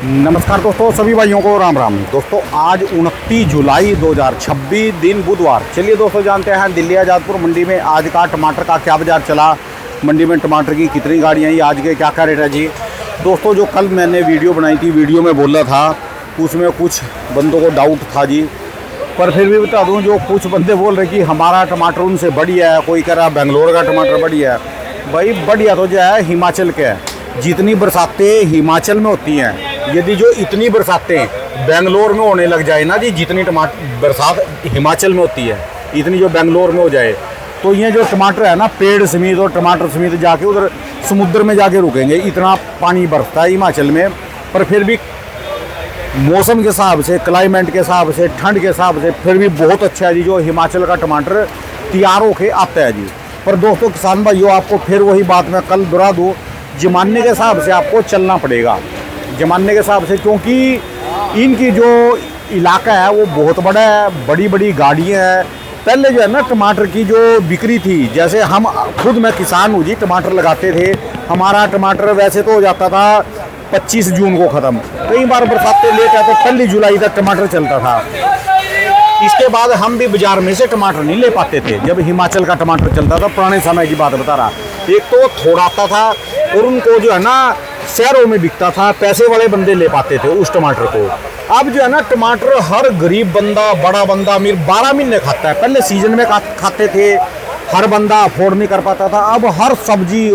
नमस्कार दोस्तों, सभी भाइयों को राम राम। दोस्तों आज 29 जुलाई 2026 दिन बुधवार। चलिए दोस्तों जानते हैं दिल्ली आज़ादपुर मंडी में आज का टमाटर का क्या बाज़ार चला, मंडी में टमाटर की कितनी गाड़ियाँ आई, आज के क्या क्या रेट है जी। दोस्तों जो कल मैंने वीडियो बनाई थी, वीडियो में बोला था उसमें कुछ बंदों को डाउट था जी, पर फिर भी बता दूँ जो कुछ बंदे बोल रहे कि हमारा टमाटर उनसे बढ़िया है, कोई कह रहा बेंगलोर का टमाटर बढ़िया है। भाई बढ़िया तो जो है हिमाचल के है। जितनी बरसातें हिमाचल में होती हैं, यदि जो इतनी बरसातें बेंगलोर में होने लग जाए ना जी, जितनी टमाटर बरसात हिमाचल में होती है इतनी जो बेंगलोर में हो जाए, तो ये जो टमाटर है ना पेड़ समेत और टमाटर समेत जाके उधर समुद्र में जाके रुकेंगे। इतना पानी बरसता है हिमाचल में। पर फिर भी मौसम के हिसाब से, क्लाइमेट के हिसाब से, ठंड के हिसाब से फिर भी बहुत अच्छा है जी जो हिमाचल का टमाटर तैयार होके आता है जी। पर दोस्तों किसान भाइयों, आपको फिर वही बात मैं कल दोहरा दूँ, ज़माने के हिसाब से आपको चलना पड़ेगा, ज़माने के हिसाब से, क्योंकि इनकी जो इलाका है वो बहुत बड़ा है, बड़ी बड़ी गाड़ियाँ हैं। पहले जो है ना टमाटर की जो बिक्री थी, जैसे हम खुद मैं किसान हूँ जी, टमाटर लगाते थे, हमारा टमाटर वैसे तो हो जाता था 25 जून को ख़त्म, कई बार बरसातें लेट आते, 1 जुलाई तक टमाटर चलता था। इसके बाद हम भी बाजार में से टमाटर नहीं ले पाते थे जब हिमाचल का टमाटर चलता था। पुराने समय की बात बता रहा, एक तो थोड़ा आता था और उनको जो है ना शहरों में बिकता था, पैसे वाले बंदे ले पाते थे उस टमाटर को। अब जो है ना टमाटर हर गरीब बंदा, बड़ा बंदा, अमीर 12 महीने खाता है। पहले सीजन में खाते थे, हर बंदा अफोर्ड नहीं कर पाता था। अब हर सब्जी,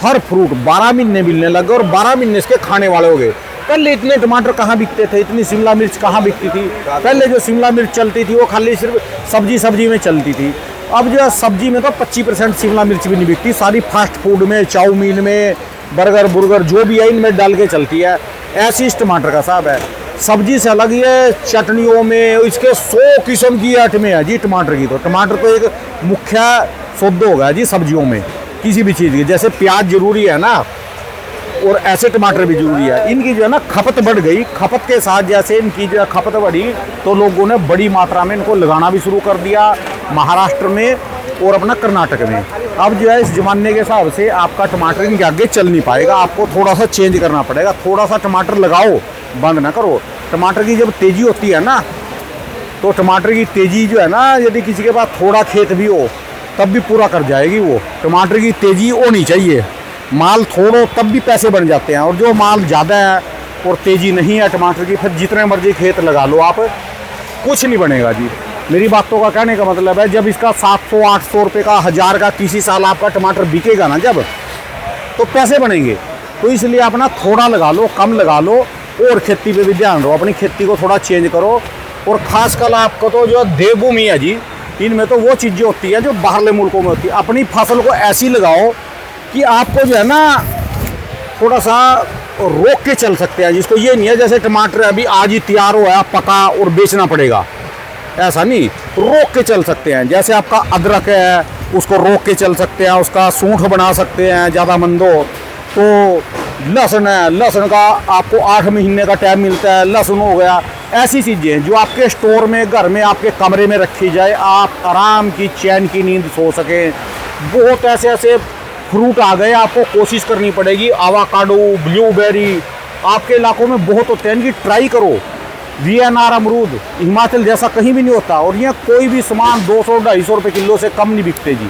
हर फ्रूट 12 महीने मिलने लगे और 12 महीने इसके खाने वाले हो गए। पहले इतने टमाटर कहाँ बिकते थे, इतनी शिमला मिर्च कहाँ बिकती थी। पहले जो शिमला मिर्च चलती थी वो खाली सिर्फ सब्जी में चलती थी। अब जो है सब्जी में तो 25% शिमला मिर्च भी नहीं बिकती, सारी फास्ट फूड में, चाउमीन में, बर्गर बुर्गर जो भी है इनमें डाल के चलती है। ऐसी इस टमाटर का साहब है। सब्जी से अलग ये चटनियों में इसके 100 किस्म की आइटमें है जी टमाटर की। तो टमाटर तो एक मुख्य सौदा हो गया जी सब्जियों में, किसी भी चीज़ की। जैसे प्याज जरूरी है ना, और ऐसे टमाटर भी जरूरी है। इनकी जो है ना खपत बढ़ गई, खपत के साथ जैसे इनकी जो है खपत बढ़ी तो लोगों ने बड़ी मात्रा में इनको लगाना भी शुरू कर दिया, महाराष्ट्र में और अपना कर्नाटक में। अब जो है इस जमाने के हिसाब से आपका टमाटर इनके आगे चल नहीं पाएगा, आपको थोड़ा सा चेंज करना पड़ेगा। थोड़ा सा टमाटर लगाओ, बंद ना करो। टमाटर की जब तेज़ी होती है ना, तो टमाटर की तेज़ी जो है ना, यदि किसी के पास थोड़ा खेत भी हो तब भी पूरा कर जाएगी वो। टमाटर की तेज़ी होनी चाहिए, माल थोड़ो तब भी पैसे बन जाते हैं। और जो माल ज़्यादा है और तेज़ी नहीं है टमाटर की, फिर जितने मर्जी खेत लगा लो आप, कुछ नहीं बनेगा जी। मेरी बातों का कहने का मतलब है, जब इसका 700-800 रुपये का, 1000 का किसी साल आपका टमाटर बिकेगा ना जब, तो पैसे बनेंगे। तो इसलिए अपना थोड़ा लगा लो, कम लगा लो, और खेती पे भी ध्यान दो, अपनी खेती को थोड़ा चेंज करो। और ख़ासकर आपको तो जो देवभूमि है जी, इनमें तो वो चीज़ें होती हैं जो बाहरले मुल्कों में होती है। अपनी फसल को ऐसी लगाओ कि आपको जो है ना थोड़ा सा रोक के चल सकते हैं, जिसको ये नहीं है जैसे टमाटर अभी आज ही तैयार हुआ पका और बेचना पड़ेगा, ऐसा नहीं। रोक के चल सकते हैं। जैसे आपका अदरक है उसको रोक के चल सकते हैं, उसका सूंठ बना सकते हैं ज़्यादा मंद हो। तो लहसुन है, लहसुन का आपको 8 महीने का टाइम मिलता है, लहसुन हो गया। ऐसी चीज़ें जो आपके स्टोर में, घर में, आपके कमरे में रखी जाए, आप आराम की चैन की नींद सो सकें। बहुत ऐसे ऐसे फ्रूट आ गए, आपको कोशिश करनी पड़ेगी। आवाकाडो, ब्लूबेरी आपके इलाकों में बहुत होते हैं, इनकी ट्राई करो। VNR अमरूद हिमाचल जैसा कहीं भी नहीं होता, और ये कोई भी सामान 200-250 रुपये किलो से कम नहीं बिकते जी।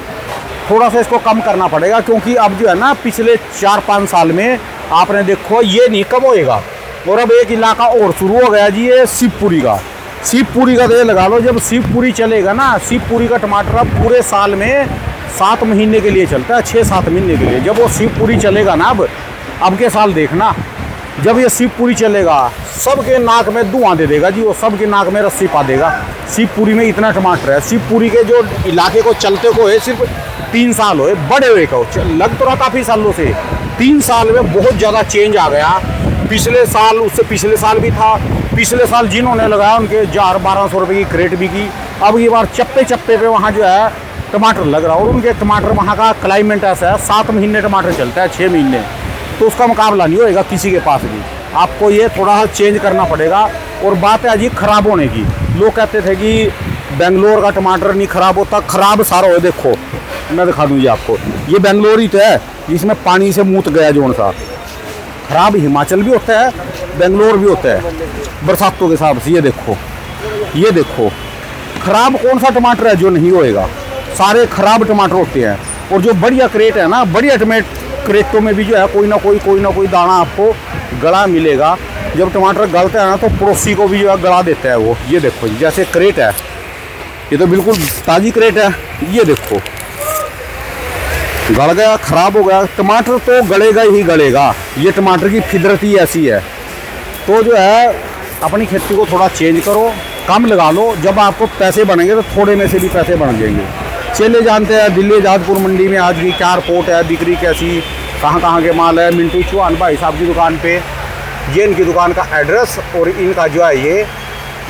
थोड़ा सा इसको कम करना पड़ेगा, क्योंकि अब जो है ना पिछले 4-5 साल में आपने देखो ये नहीं कम होएगा। और अब एक इलाका और शुरू हो गया जी, ये शिवपुरी का। शिवपुरी का तो ये लगा लो, जब शिवपुरी चलेगा ना, शिवपुरी का टमाटर अब पूरे साल में 7 महीने के लिए चलता है, 6-7 महीने के लिए। जब वो शिवपुरी चलेगा ना, अब के साल देखना, जब ये शिवपुरी चलेगा सबके नाक में धुआं दे देगा जी, वो सबके नाक में रस्सी पा देगा। शिवपुरी में इतना टमाटर है। शिवपुरी के जो इलाके को चलते को है सिर्फ 3 साल हुए, बड़े हुए को लग तो रहा काफ़ी सालों से। 3 साल में बहुत ज़्यादा चेंज आ गया। पिछले साल, उससे पिछले साल भी था, पिछले साल जिन्होंने लगाया उनके 1000-1200 रुपये की क्रेट बिकी। अब ये बार चप्पे चप्पे पे वहाँ जो है टमाटर लग रहा है। और उनके टमाटर, वहाँ का क्लाइमेट ऐसा है, 7 महीने टमाटर चलता है, 6 महीने, तो उसका मुकाबला नहीं होएगा किसी के पास भी। आपको ये थोड़ा सा चेंज करना पड़ेगा। और बात है जी ख़राब होने की, लोग कहते थे कि बेंगलोर का टमाटर नहीं ख़राब होता, ख़राब सारा हो। देखो मैं दिखा दूँ ये आपको, ये बेंगलोर ही तो है जिसमें पानी से मूत गया जोन सा। ख़राब हिमाचल भी होता है, बेंगलोर भी होता है बरसातों के हिसाब से। ये देखो खराब कौन सा टमाटर है जो नहीं होएगा, सारे खराब टमाटर होते हैं। और जो बढ़िया क्रेट है ना, बढ़िया क्रेटों में भी जो है कोई ना कोई दाना आपको गला मिलेगा। जब टमाटर गलते हैं ना तो पड़ोसी को भी जो है गला देता है वो। ये देखो जी, जैसे क्रेट है, ये तो बिल्कुल ताज़ी क्रेट है। ये देखो गल गया, खराब हो गया। टमाटर तो गलेगा ही गलेगा, ये टमाटर की फितरत ही ऐसी है। तो जो है अपनी खेती को थोड़ा चेंज करो, कम लगा लो। जब आपको पैसे बनेंगे तो थोड़े में से भी पैसे बन जाएंगे। चलिए जानते हैं दिल्ली आजादपुर मंडी में आज की क्या रिपोर्ट है, बिक्री कैसी, कहाँ के माल है। मिंटू चौहान भाई साहब की दुकान पे, ये इनकी दुकान का एड्रेस और इनका जो है ये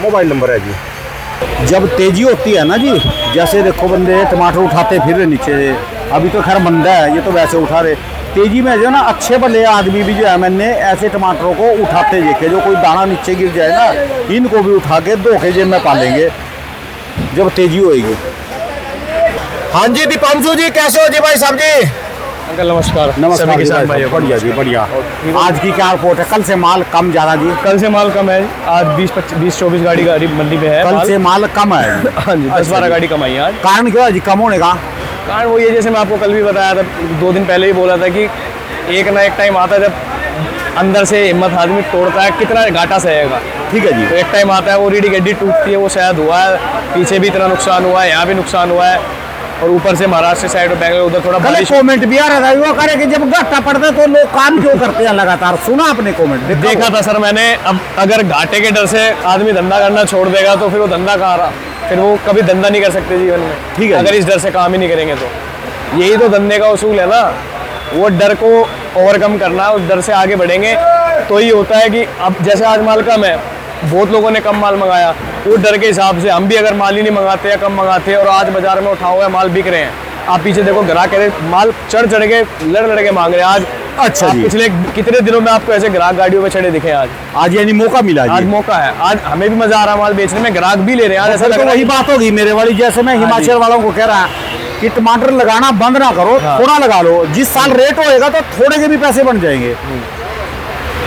मोबाइल नंबर है जी। जब तेज़ी होती है ना जी, जैसे देखो बंदे टमाटर उठाते फिर रहे नीचे, अभी तो खैर मंदा है, ये तो वैसे उठा रहे। तेज़ी में जो है ना अच्छे भले आदमी भी जो है मैंने ऐसे टमाटरों को उठाते देखे, जो कोई दाना नीचे गिर जाए ना इनको भी उठा के 2 केजी में पालेंगे जब तेज़ी होएगी। हाँ जी दीपांशु जी, कैसे हो जी भाई साहब जी? अंकल नमस्कार। नमस्कार किसान भाई, बढ़िया जी बढ़िया। आज की क्या रिपोर्ट है? कल से माल कम ज़्यादा जी? कल से माल कम है, आज 20-24 गाड़ी मंडी में है। कल से माल कम है? हाँ जी, 10-12 गाड़ी कम आई है आज। कारण क्या है जी कम होने का? कारण वो ये, जैसे मैं आपको कल भी बताया था, 2 दिन पहले ही बोला था कि एक ना एक टाइम आता है जब अंदर से हिम्मत आदमी तोड़ता है, कितना घाटा सहेगा। ठीक है जी। तो एक टाइम आता है वो रीढ़ी की हड्डी टूटती है, वो शायद हुआ है, पीछे भी इतना नुकसान हुआ है, यहाँ भी नुकसान हुआ है। और ऊपर से महाराष्ट्र साइड और बेंगलोर उधर थोड़ा बारिश। कमेंट भी आ रहा था वो करे कि जब घाटा पड़ता है तो लोग काम क्यों करते हैं लगातार, सुना आपने कमेंट? देखा था सर मैंने। अब अगर घाटे के डर से आदमी धंधा करना छोड़ देगा तो फिर वो धंधा कहाँ रहा, फिर वो कभी धंधा नहीं कर सकते जीवन में। ठीक है, अगर इस डर से काम ही नहीं करेंगे तो यही तो धंधे का उसूल है ना, वो डर को ओवरकम करना, उस डर से आगे बढ़ेंगे। तो ये होता है कि अब जैसे आज माल कम है, बहुत लोगों ने कम माल मंगाया, वो डर के हिसाब से हम भी अगर माल ही नहीं मंगाते या कम मंगाते और आज बाजार में उठा हुआ है माल बिक रहे हैं। आप पीछे देखो ग्राहक कह रहे माल चढ़ के लड़ के मांग रहे हैं आज। अच्छा जी। पिछले कितने दिनों में आपको ऐसे ग्राहक गाड़ियों पे चढ़े दिखे? आज यानी मौका मिला जी। आज मौका है, आज हमें भी मजा आ रहा है माल बेचने में, ग्राहक भी ले रहे हैं। आज ऐसा लग रहा है वही बात होगी मेरे वाली, जैसे मैं हिमाचल वालों को कह रहा कि टमाटर लगाना बंद ना करो, थोड़ा लगा लो। जिस साल रेट होएगा तो थोड़े के भी पैसे बन जाएंगे।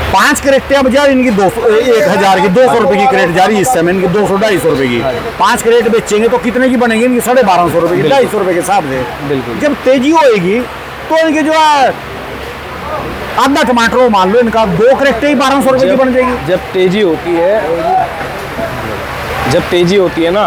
5 क्रेटें अब जा रही इनकी 1000 की, 200 रुपए की क्रेट जा रही है इस समय इनकी, 200-250 रुपए की। 5 क्रेट बेचेंगे तो कितने की बनेंगे इनकी? 1250 रुपए की, 250 रुपए के हिसाब से। बिल्कुल। जब तेजी होएगी तो इनके जो है आधा टमाटर मान लो इनका 2 क्रेटें ही 1200 रुपए की बन जाएगी। जब तेजी होती है ना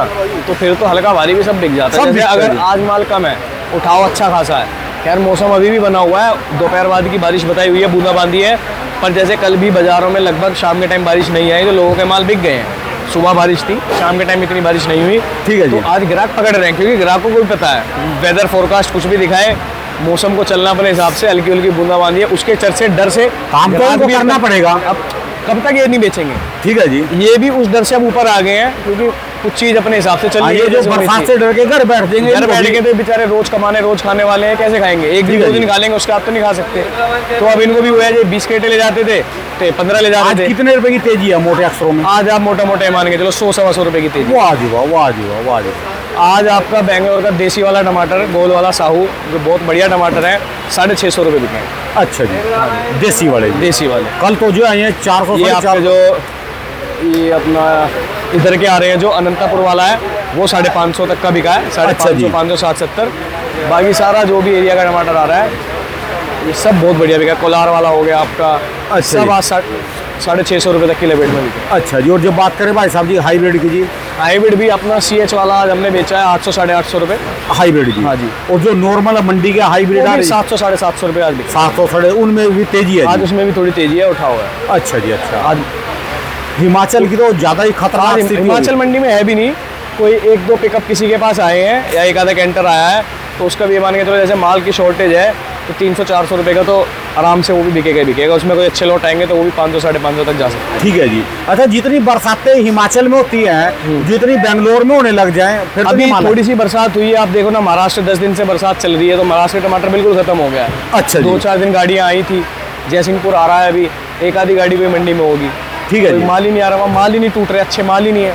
तो फिर तो हल्का भारी भी सब बिक जाता है। जैसे अगर आज माल कम है, उठाव अच्छा खासा है, खैर मौसम अभी भी बना हुआ है, दोपहर बाद की बारिश बताई हुई है, बूंदाबांदी है। पर जैसे कल भी बाजारों में लगभग शाम के टाइम बारिश नहीं आई तो लोगों के माल बिक गए हैं। सुबह बारिश थी, शाम के टाइम इतनी बारिश नहीं हुई। ठीक है जी। तो आज ग्राहक पकड़ रहे हैं, क्योंकि ग्राहकों को भी पता है वेदर फोरकास्ट कुछ भी दिखाए, मौसम को चलना अपने हिसाब से, हल्की हल्की बूंदाबांदी है, उसके चर्चे डर से काम तो करना पड़ेगा। अब कब तक ये नहीं बेचेंगे? ठीक है जी। ये भी उस डर से अब ऊपर आ गए हैं, क्योंकि कुछ चीज अपने हिसाब से चल रही है। जो बरसात से डर के घर बैठ जाएंगे, घर बैठ के तो बेचारे रोज कमाने रोज खाने वाले हैं, कैसे खाएंगे? एक दिन 2 दिन खा लेंगे, उसके बाद तो नहीं खा सकते। तो अब इनको भी हुआ है, 20 क्रेटे ले जाते थे तो 15 ले जाते थे। कितने रुपए की तेजी है मोटे अक्षरों में? आज आप मोटा मोटे मान के चलो 100-125 रुपए की तेजी। वाह जी वाह, वाह जी वाह, वाह जी। आज आपका बेंगलोर का देसी वाला टमाटर, गोल वाला साहू, जो बहुत बढ़िया टमाटर है, 650 रुपए बिके। अच्छा जी, देसी वाले? देसी वाले कल तो जो है 400। ये आपके जो ये अपना इधर के आ रहे हैं, जो अनंतापुर वाला है वो 550 तक का बिका है, 550, 560-70। बाकी सारा जो भी एरिया का टमाटर आ रहा है ये सब बहुत बढ़िया बिका। कोलार वाला हो गया आपका, अच्छा सब आज 650 रुपए तक की लेवेट में बिका। अच्छा जी। और जब बात करें भाई साहब जी हाइब्रिड की जी? हाइब्रिड भी अपना CH वाला आज हमने बेचा है 800-850 रुपए हाइब्रिड जी। हाँ जी। और जो नॉर्मल मंडी के हाइब्रिड आ रही 700-750 रुपए आज बिका। 700 उनमें भी तेजी है? आज उसमें भी थोड़ी तेजी है, उठा हुआ है। अच्छा जी। अच्छा। आज हिमाचल की तो ज़्यादा ही खतरनाक स्थिति है। हिमाचल मंडी में है भी नहीं, कोई 1-2 पिकअप किसी के पास आए हैं या एक आधा कैंटर आया है, तो उसका भी मान के चलो जैसे माल की शॉर्टेज है तो 300-400 रुपए का तो आराम से वो भी बिकेगा। उसमें कोई अच्छे लोट आएंगे तो वो भी 500-550 तक जा सकते हैं। ठीक है जी। अच्छा, जितनी बरसातें हिमाचल में होती हैं जितनी बेंगलोर में होने लग जाएं फिर अभी थोड़ी सी बरसात हुई है। आप देखो ना, महाराष्ट्र 10 दिन से बरसात चल रही है तो महाराष्ट्र के टमाटर बिल्कुल खत्म हो गया है। अच्छा। 2-4 दिन गाड़ियाँ आई थी, जयसिंहपुर आ रहा है, अभी एक आधी गाड़ी कोई मंडी में होगी। ठीक है। माल ही नहीं आ रहा, माल ही नहीं टूट रहे, अच्छे माल ही नहीं है।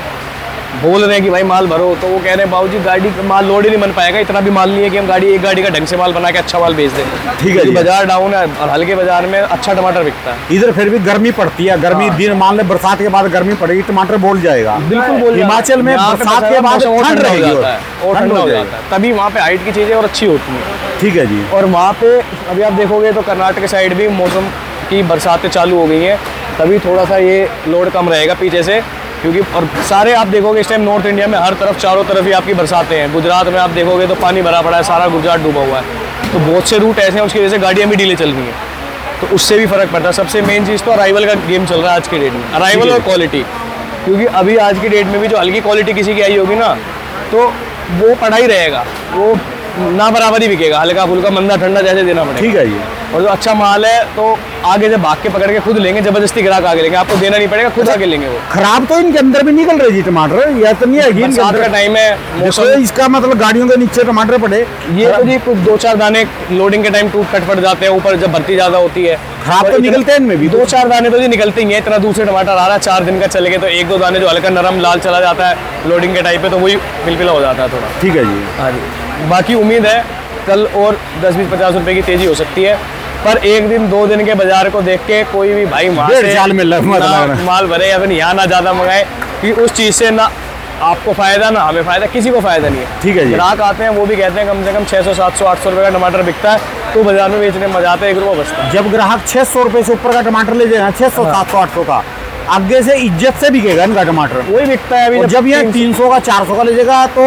बोल रहे हैं कि भाई माल भरो, तो वो कह रहे हैं बाबूजी गाड़ी माल लोड ही नहीं बन पाएगा, इतना भी माल नहीं है कि हम एक गाड़ी का ढंग से माल बना के अच्छा माल बेच दें। ठीक है क्योंकि जी। बाजार डाउन है और हल्के बाजार में अच्छा टमाटर बिकता है। इधर फिर भी गर्मी पड़ती है, गर्मी दिन मान ले बरसात के बाद गर्मी पड़ेगी, टमाटर बोल जाएगा। बिल्कुल बोल हिमाचल में यहाँ पे बरसात के बाद मौसम और ठंड ठंडा हो रहेगी जाता है, और ठंडा हो जाता है, तभी वहाँ पे हाइट की चीज़ें और अच्छी होती हैं। ठीक है जी। और वहाँ पे अभी आप देखोगे तो कर्नाटक साइड भी मौसम की बरसातें चालू हो गई हैं, तभी थोड़ा सा ये लोड कम रहेगा पीछे से, क्योंकि और सारे आप देखोगे इस टाइम नॉर्थ इंडिया में हर तरफ चारों तरफ ही आपकी बरसातें हैं। गुजरात में आप देखोगे तो पानी भरा पड़ा है, सारा गुजरात डूबा हुआ है, तो बहुत से रूट ऐसे हैं उसकी वजह से गाड़ियाँ भी डीले चल रही हैं, तो उससे भी फर्क पड़ता है। सबसे मेन चीज़ तो अराइवल का गेम चल रहा है आज की डेट में, अराइवल और क्वालिटी, क्योंकि अभी आज की डेट में भी जो हल्की क्वालिटी किसी की आई होगी ना, तो वो पढ़ा ही रहेगा, वो ना बराबर ही बिकेगा, हल्का फुल्का मंदा ठंडा जैसे देना पड़ेगा। ठीक है जी। और जो अच्छा माल है तो आगे से भाग के पकड़ के खुद लेंगे, जबरदस्ती ग्राहक आगे लेंगे, आपको देना नहीं पड़ेगा, खुद आगे लेंगे वो। खराब तो इनके अंदर भी निकल रही जी टमाटर, या तो नहीं है इनके बरसात अंदर का टाइम है, देखो, मौसम इसका मतलब गाड़ियों के नीचे टमाटर पड़े, ये तो जी कुछ 2-4 दाने लोडिंग के टाइम टूट कट पड़ जाते हैं ऊपर, जब भर्ती ज्यादा होती है खराब तो निकलते हैं इनमें भी। 2-4 दाने तो जी निकलते ही हैं। इतना दूसरे टमाटर आ रहा है 4 दिन का चले गए, तो 1-2 दाने जो हल्का नरम लाल चला जाता है लोडिंग के टाइम पे, तो वही पिलपिला हो जाता है थोड़ा। ठीक है जी। हाँ जी, बाकी उम्मीद है कल और 10-20-50 रुपए की तेजी हो सकती है, पर एक दिन 2 दिन के बाजार को देख के कोई भी भाई वहाँ डेढ़ से साल में ना मतलब माल भरे या फिर यहाँ ना ज़्यादा मंगाए, क्योंकि उस चीज़ से ना आपको फायदा ना हमें फायदा, किसी को फायदा नहीं है। ठीक है जी। ग्राहक आते हैं वो भी कहते हैं कम से कम 600, 700, 800 रुपये का टमाटर बिकता है, तो बाजार में बेचने में मजा आता है, 1 रुपया बचता है। जब ग्राहक 600 रुपए से ऊपर का टमाटर ले जाएगा, 600 700 800 का, आगे से इज्जत से बिकेगा इनका टमाटर। वही बिकता है अभी। और जब ये 300 का 400 का ले जाएगा तो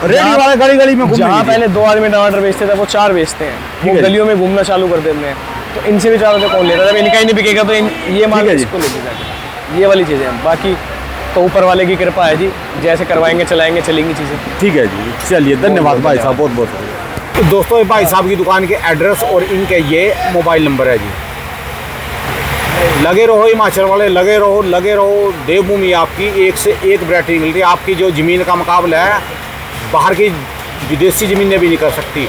रेडी वाले गली गली में जहाँ घूमेंगे। पहले 2 आदमी टमाटर बेचते थे वो 4 बेचते हैं, ठीक वो है जी। गलियों में घूमना चालू कर देते हैं, तो इनसे भी 4 रुपये कौन लेता है? जब इनका ही नहीं बिकेगा तो ये माल ठीक है जी। किसको लेके जाएगा? ये वाली चीज़ें हैं। बाकी तो ऊपर वाले की कृपा है जी, जैसे करवाएंगे चलाएंगे चलेंगी चीज़ें। ठीक है जी, चलिए धन्यवाद भाई साहब, बहुत बहुत शुक्रिया। तो दोस्तों, भाई साहब की दुकान के एड्रेस और इनके ये मोबाइल नंबर है जी। लगे रहो हिमाचल वाले, लगे रहो। देवभूमि आपकी एक से एक वैरायटी मिल रही है। आपकी जो ज़मीन का मुकाबला है बाहर की विदेशी ज़मीनें भी नहीं कर सकती।